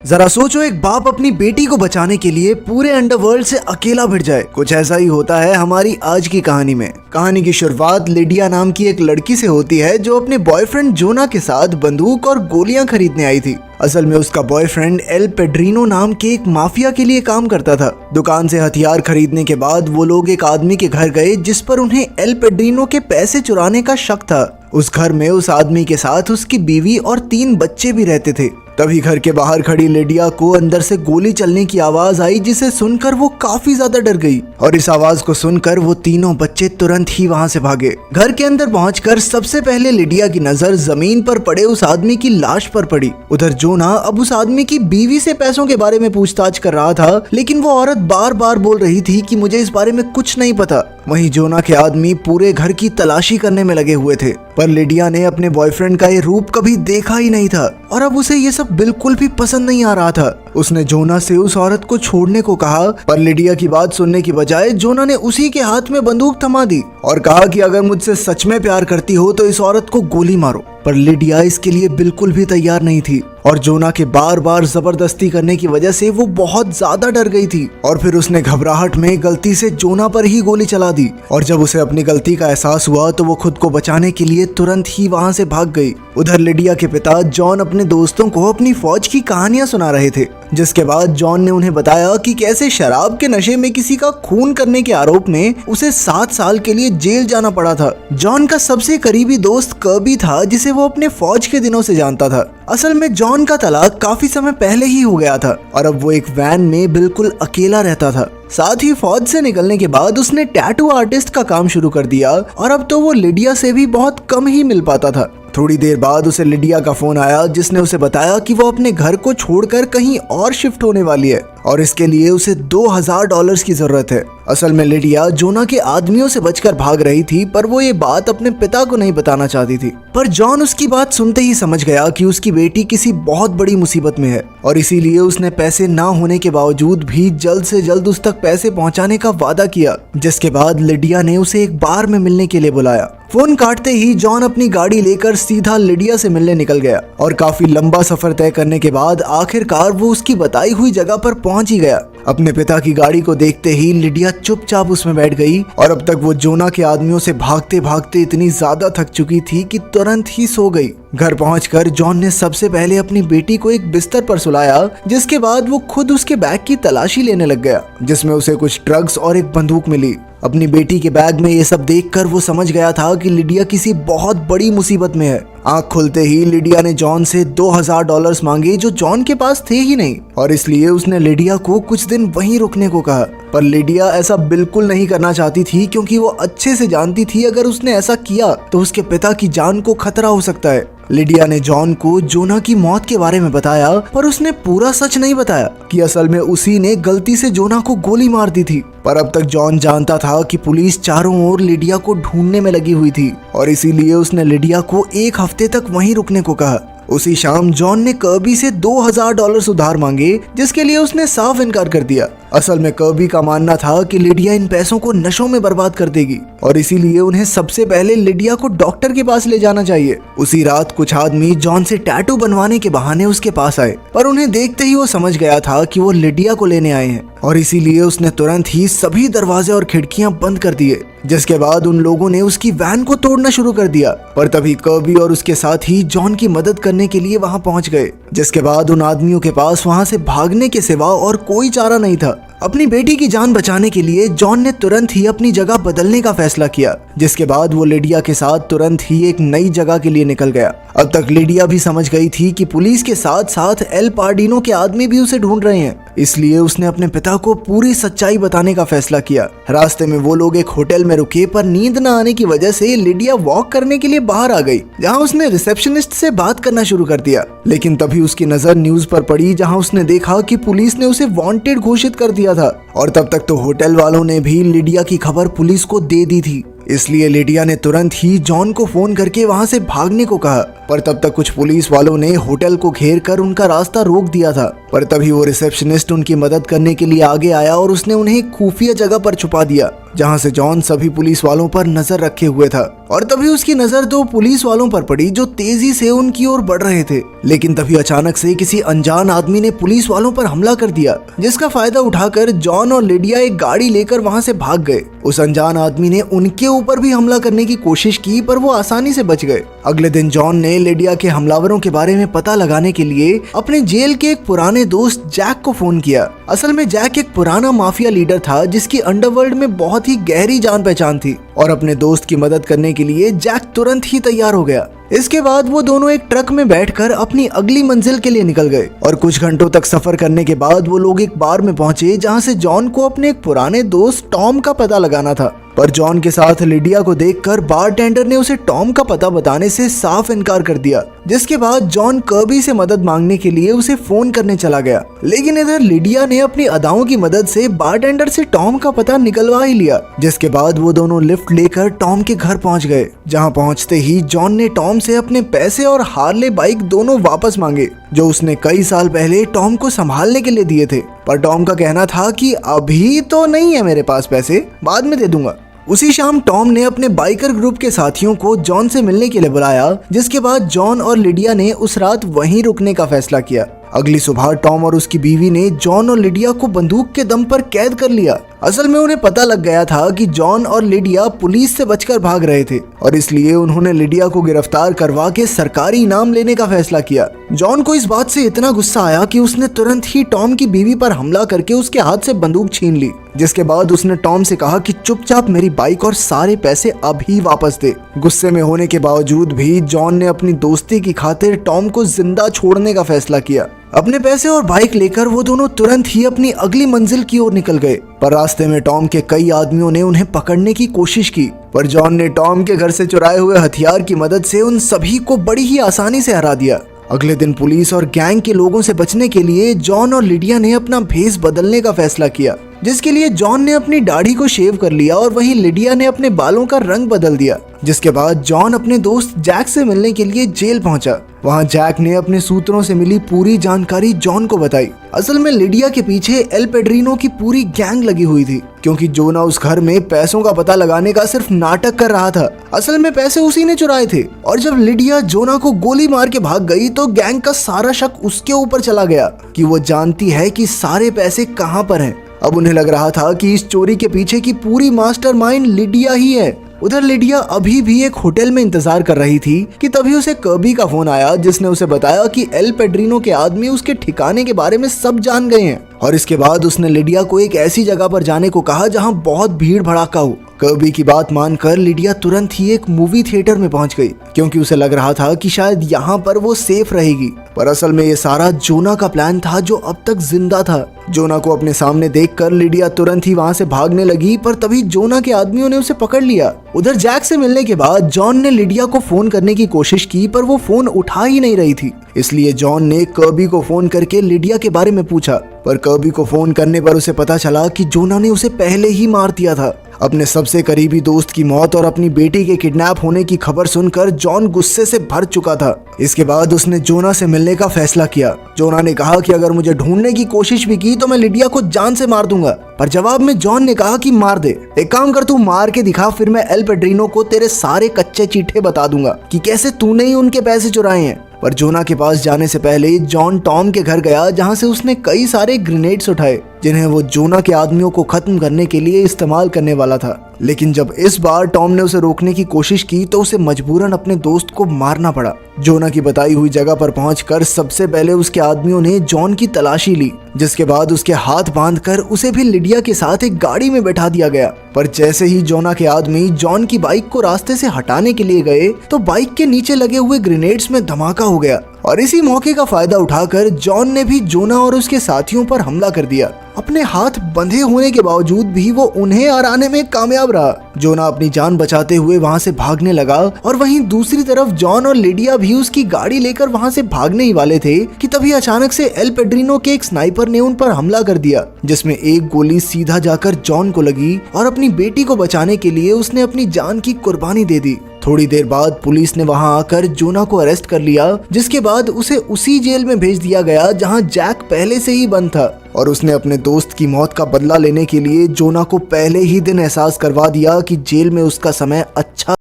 जरा सोचो, एक बाप अपनी बेटी को बचाने के लिए पूरे अंडरवर्ल्ड से अकेला भिड़ जाए। कुछ ऐसा ही होता है हमारी आज की कहानी में। कहानी की शुरुआत लिडिया नाम की एक लड़की से होती है जो अपने बॉयफ्रेंड जोना के साथ बंदूक और गोलियां खरीदने आई थी। असल में उसका बॉयफ्रेंड एल पेड्रिनो नाम के एक माफिया के लिए काम करता था। दुकान से हथियार खरीदने के बाद वो लोग एक आदमी के घर गए जिस पर उन्हें एल पेड्रिनो के पैसे चुराने का शक था। उस घर में उस आदमी के साथ उसकी बीवी और 3 बच्चे भी रहते थे। तभी घर के बाहर खड़ी लिडिया को अंदर से गोली चलने की आवाज आई, जिसे सुनकर वो काफी ज्यादा डर गई और इस आवाज को सुनकर वो तीनों बच्चे तुरंत ही वहां से भागे। घर के अंदर पहुंचकर सबसे पहले लिडिया की नजर जमीन पर पड़े उस आदमी की लाश पर पड़ी। उधर जोना अब उस आदमी की बीवी से पैसों के बारे में पूछताछ कर रहा था, लेकिन वो औरत बार बार बोल रही थी कि मुझे इस बारे में कुछ नहीं पता। वहीं जोना के आदमी पूरे घर की तलाशी करने में लगे हुए थे, पर लिडिया ने अपने बॉयफ्रेंड का ये रूप कभी देखा ही नहीं था और अब उसे ये सब बिल्कुल भी पसंद नहीं आ रहा था। उसने जोना से उस औरत को छोड़ने को कहा, पर लिडिया की बात सुनने की बजाय जोना ने उसी के हाथ में बंदूक थमा दी और कहा कि अगर मुझसे सच में प्यार करती हो तो इस औरत को गोली मारो। पर लिडिया इसके लिए बिल्कुल भी तैयार नहीं थी और जोना के बार बार जबरदस्ती करने की वजह से वो बहुत ज्यादा डर गई थी और फिर उसने घबराहट में गलती से जोना पर ही गोली चला दी। और जब उसे अपनी गलती का एहसास हुआ तो वो खुद को बचाने के लिए तुरंत ही वहां से भाग गई। उधर लिडिया के पिता जॉन अपने दोस्तों को अपनी फौज की कहानियां सुना रहे थे, जिसके बाद जॉन ने उन्हें बताया कि कैसे शराब के नशे में किसी का खून करने के आरोप में उसे 7 साल के लिए जेल जाना पड़ा था। जॉन का सबसे करीबी दोस्त कर्बी था, जिसे वो अपने फौज के दिनों से जानता था। असल में जॉन का तलाक काफी समय पहले ही हो गया था और अब वो एक वैन में बिल्कुल अकेला रहता था। साथ ही फौज से निकलने के बाद उसने टैटू आर्टिस्ट का काम शुरू कर दिया और अब तो वो लिडिया से भी बहुत कम ही मिल पाता था। थोड़ी देर बाद उसे लिडिया का फोन आया, जिसने उसे बताया कि वो अपने घर को छोड़कर कहीं और शिफ्ट होने वाली है और इसके लिए उसे $2000 की जरूरत है। असल में लिडिया जोना के आदमियों से बचकर भाग रही थी, पर वो ये बात अपने पिता को नहीं बताना चाहती थी। पर जॉन उसकी बात सुनते ही समझ गया कि उसकी बेटी किसी बहुत बड़ी मुसीबत में है और इसीलिए उसने पैसे ना होने के बावजूद भी जल्द से जल्द उस तक पैसे पहुंचाने का वादा किया, जिसके बाद लिडिया ने उसे एक बार में मिलने के लिए बुलाया। फोन काटते ही जॉन अपनी गाड़ी लेकर सीधा लिडिया से मिलने निकल गया और काफी लंबा सफर तय करने के बाद आखिरकार वो उसकी बताई हुई जगह पर पहुंच ही गया। अपने पिता की गाड़ी को देखते ही लिडिया चुपचाप उसमें बैठ गई और अब तक वो जोना के आदमियों से भागते भागते इतनी ज्यादा थक चुकी थी कि तुरंत ही सो गई। घर पहुंचकर जॉन ने सबसे पहले अपनी बेटी को एक बिस्तर पर सुलाया, जिसके बाद वो खुद उसके बैग की तलाशी लेने लग गया, जिसमें उसे कुछ ड्रग्स और एक बंदूक मिली। अपनी बेटी के बैग में ये सब देखकर वो समझ गया था कि लिडिया किसी बहुत बड़ी मुसीबत में है। आंख खुलते ही लिडिया ने जॉन से $2000 मांगे, जो जॉन के पास थे ही नहीं, और इसलिए उसने लिडिया को कुछ दिन वहीं रुकने को कहा। पर लिडिया ऐसा बिल्कुल नहीं करना चाहती थी, क्योंकि वो अच्छे से जानती थी अगर उसने ऐसा किया तो उसके पिता की जान को खतरा हो सकता है। लिडिया ने जॉन को जोना की मौत के बारे में बताया, पर उसने पूरा सच नहीं बताया कि असल में उसी ने गलती से जोना को गोली मार दी थी। पर अब तक जॉन जानता था कि पुलिस चारों ओर लिडिया को ढूंढने में लगी हुई थी और इसीलिए उसने लिडिया को 1 हफ्ते तक वहीं रुकने को कहा। उसी शाम जॉन ने कर्बी से $2000 उधार मांगे, जिसके लिए उसने साफ इनकार कर दिया। असल में कर्बी का मानना था कि लिडिया इन पैसों को नशों में बर्बाद कर देगी और इसीलिए उन्हें सबसे पहले लिडिया को डॉक्टर के पास ले जाना चाहिए। उसी रात कुछ आदमी जॉन से टैटू बनवाने के बहाने उसके पास आए, पर उन्हें देखते ही वो समझ गया था कि वो लिडिया को लेने आए हैं और इसीलिए उसने तुरंत ही सभी दरवाजे और खिड़कियां बंद कर दिए, जिसके बाद उन लोगों ने उसकी वैन को तोड़ना शुरू कर दिया। पर तभी कर्बी और उसके साथ ही जॉन की मदद करने के लिए वहां पहुंच गए, जिसके बाद उन आदमियों के पास वहां से भागने के सिवा और कोई चारा नहीं था। अपनी बेटी की जान बचाने के लिए जॉन ने तुरंत ही अपनी जगह बदलने का फैसला किया, जिसके बाद वो लिडिया के साथ तुरंत ही एक नई जगह के लिए निकल गया। अब तक लिडिया भी समझ गई थी कि पुलिस के साथ साथ एल पार्डिनो के आदमी भी उसे ढूंढ रहे हैं, इसलिए उसने अपने पिता को पूरी सच्चाई बताने का फैसला किया। रास्ते में वो लोग एक होटल में रुके, पर नींद न आने की वजह से लिडिया वॉक करने के लिए बाहर आ गई, जहाँ उसने रिसेप्शनिस्ट से बात करना शुरू कर दिया। लेकिन तभी उसकी नजर न्यूज पर पड़ी, जहाँ उसने देखा कि पुलिस ने उसे वांटेड घोषित कर दिया था और तब तक तो होटल वालों ने भी लिडिया की खबर पुलिस को दे दी थी। इसलिए लिडिया ने तुरंत ही जॉन को फोन करके वहां से भागने को कहा, पर तब तक कुछ पुलिस वालों ने होटल को घेर कर उनका रास्ता रोक दिया था। पर तभी वो रिसेप्शनिस्ट उनकी मदद करने के लिए आगे आया और उसने उन्हें एक खुफिया जगह पर छुपा दिया, जहाँ से जॉन सभी पुलिस वालों पर नजर रखे हुए था। और तभी उसकी नजर दो पुलिस वालों पर पड़ी जो तेजी से उनकी ओर बढ़ रहे थे। लेकिन तभी अचानक से किसी अनजान आदमी ने पुलिस वालों पर हमला कर दिया, जिसका फायदा उठाकर जॉन और लिडिया एक गाड़ी लेकर वहां से भाग गए। उस अनजान आदमी ने उनके ऊपर भी हमला करने की कोशिश की, पर वो आसानी से बच गए। अगले दिन जॉन ने लिडिया के हमलावरों के बारे में पता लगाने के लिए अपने जेल के एक पुराने दोस्त जैक को फोन किया। असल में जैक एक पुराना माफिया लीडर था जिसकी अंडरवर्ल्ड में बहुत ही गहरी जान पहचान थी, और अपने दोस्त की मदद करने के लिए जैक तुरंत ही तैयार हो गया। इसके बाद वो दोनों एक ट्रक में बैठकर अपनी अगली मंजिल के लिए निकल गए, और कुछ घंटों तक सफर करने के बाद वो लोग एक बार में पहुंचे जहां से जॉन को अपने एक पुराने दोस्त टॉम का पता लगाना था। पर जॉन के साथ लिडिया को देखकर बारटेंडर ने उसे टॉम का पता बताने से साफ इनकार कर दिया, जिसके बाद जॉन कर्बी से मदद मांगने के लिए उसे फोन करने चला गया। लेकिन इधर लिडिया ने अपनी अदाओं की मदद से बारटेंडर से टॉम का पता निकलवा ही लिया, जिसके बाद वो दोनों लिफ्ट लेकर टॉम के घर पहुंच गए। जहां पहुंचते ही जॉन ने टॉम से अपने पैसे और हार्ले बाइक दोनों वापस मांगे, जो उसने कई साल पहले टॉम को संभालने के लिए दिए थे। पर टॉम का कहना था कि अभी तो नहीं है मेरे पास पैसे, बाद में दे दूंगा। उसी शाम टॉम ने अपने बाइकर ग्रुप के साथियों को जॉन से मिलने के लिए बुलाया, जिसके बाद जॉन और लिडिया ने उस रात वहीं रुकने का फैसला किया। अगली सुबह टॉम और उसकी बीवी ने जॉन और लिडिया को बंदूक के दम पर कैद कर लिया। असल में उन्हें पता लग गया था कि जॉन और लिडिया पुलिस से बचकर भाग रहे थे, और इसलिए उन्होंने लिडिया को गिरफ्तार करवा के सरकारी इनाम लेने का फैसला किया। जॉन को इस बात से इतना गुस्सा आया कि उसने तुरंत ही टॉम की बीवी पर हमला करके उसके हाथ से बंदूक छीन ली, जिसके बाद उसने टॉम से कहा कि चुपचाप मेरी बाइक और सारे पैसे अभी वापस दे। गुस्से में होने के बावजूद भी जॉन ने अपनी दोस्ती की खातिर टॉम को जिंदा छोड़ने का फैसला किया। अपने पैसे और बाइक लेकर वो दोनों तुरंत ही अपनी अगली मंजिल की ओर निकल गए। पर रास्ते में टॉम के कई आदमियों ने उन्हें पकड़ने की कोशिश की, पर जॉन ने टॉम के घर से चुराए हुए हथियार की मदद से उन सभी को बड़ी ही आसानी से हरा दिया। अगले दिन पुलिस और गैंग के लोगों से बचने के लिए जॉन और लिडिया ने अपना भेष बदलने का फैसला किया, जिसके लिए जॉन ने अपनी दाढ़ी को शेव कर लिया और वहीं लिडिया ने अपने बालों का रंग बदल दिया। जिसके बाद जॉन अपने दोस्त जैक से मिलने के लिए जेल पहुंचा। वहां जैक ने अपने सूत्रों से मिली पूरी जानकारी जॉन को बताई। असल में लिडिया के पीछे एल पेड्रिनो की पूरी गैंग लगी हुई थी, क्योंकि जोना उस घर में पैसों का पता लगाने का सिर्फ नाटक कर रहा था। असल में पैसे उसी ने चुराए थे, और जब लिडिया जोना को गोली मार के भाग गई तो गैंग का सारा शक उसके ऊपर चला गया कि वो जानती है कि सारे पैसे कहां पर हैं। अब उन्हें लग रहा था कि इस चोरी के पीछे की पूरी मास्टरमाइंड लिडिया ही है। उधर लिडिया अभी भी एक होटल में इंतजार कर रही थी कि तभी उसे कर्बी का फोन आया, जिसने उसे बताया कि एल पेड्रिनो के आदमी उसके ठिकाने के बारे में सब जान गए हैं। और इसके बाद उसने लिडिया को एक ऐसी जगह पर जाने को कहा जहां बहुत भीड़ भड़ाका हो। कर्बी की बात मानकर लिडिया तुरंत ही एक मूवी थिएटर में पहुंच गई, क्योंकि उसे लग रहा था कि शायद यहाँ पर वो सेफ रहेगी। पर असल में ये सारा जोना का प्लान था, जो अब तक जिंदा था। जोना को अपने सामने देखकर लिडिया तुरंत ही वहां से भागने लगी, पर तभी जोना के आदमियों ने उसे पकड़ लिया। उधर जैक से मिलने के बाद जॉन ने लिडिया को फोन करने की कोशिश की, पर वो फोन उठा ही नहीं रही थी। इसलिए जॉन ने कर्बी को फोन करके लिडिया के बारे में पूछा, पर कर्बी को फोन करने पर उसे पता चला कि जोना ने उसे पहले ही मार दिया था। अपने सबसे करीबी दोस्त की मौत और अपनी बेटी के किडनैप होने की खबर सुनकर जॉन गुस्से से भर चुका था। इसके बाद उसने जोना से मिलने का फैसला किया। जोना ने कहा कि अगर मुझे ढूंढने की कोशिश भी की तो मैं लिडिया को जान से मार दूंगा। पर जवाब में जॉन ने कहा कि मार दे, एक काम कर, तू मार के दिखा, फिर मैं एल पेड्रिनो को तेरे सारे कच्चे चीठे बता दूंगा कि कैसे तूने ही उनके पैसे चुराए हैं। पर जोना के पास जाने से पहले जॉन टॉम के घर गया, जहां से उसने कई सारे ग्रेनेड्स उठाए, जिन्हें वो जोना के आदमियों को खत्म करने के लिए इस्तेमाल करने वाला था। लेकिन जब इस बार टॉम ने उसे रोकने की कोशिश की तो उसे मजबूरन अपने दोस्त को मारना पड़ा। जोना की बताई हुई जगह पर पहुंचकर सबसे पहले उसके आदमियों ने जॉन की तलाशी ली, जिसके बाद उसके हाथ बांधकर उसे भी लिडिया के साथ एक गाड़ी में बैठा दिया गया। पर जैसे ही जोना के आदमी जॉन की बाइक को रास्ते से हटाने के लिए गए तो बाइक के नीचे लगे हुए ग्रेनेड्स में धमाका हो गया, और इसी मौके का फायदा उठाकर जॉन ने भी जोना और उसके साथियों पर हमला कर दिया। अपने हाथ बंधे होने के बावजूद भी वो उन्हें हराने में कामयाब रहा। जोना अपनी जान बचाते हुए वहां से भागने लगा, और वहीं दूसरी तरफ जॉन और लिडिया भी उसकी गाड़ी लेकर वहां से भागने ही वाले थे कि तभी अचानक से एल पेड्रिनो के एक स्नाइपर ने उन पर हमला कर दिया, जिसमें एक गोली सीधा जाकर जॉन को लगी, और अपनी बेटी को बचाने के लिए उसने अपनी जान की कुर्बानी दे दी। थोड़ी देर बाद पुलिस ने वहां आकर जोना को अरेस्ट कर लिया, जिसके बाद उसे उसी जेल में भेज दिया गया जहां जैक पहले से ही बंद था। और उसने अपने दोस्त की मौत का बदला लेने के लिए जोना को पहले ही दिन एहसास करवा दिया कि जेल में उसका समय अच्छा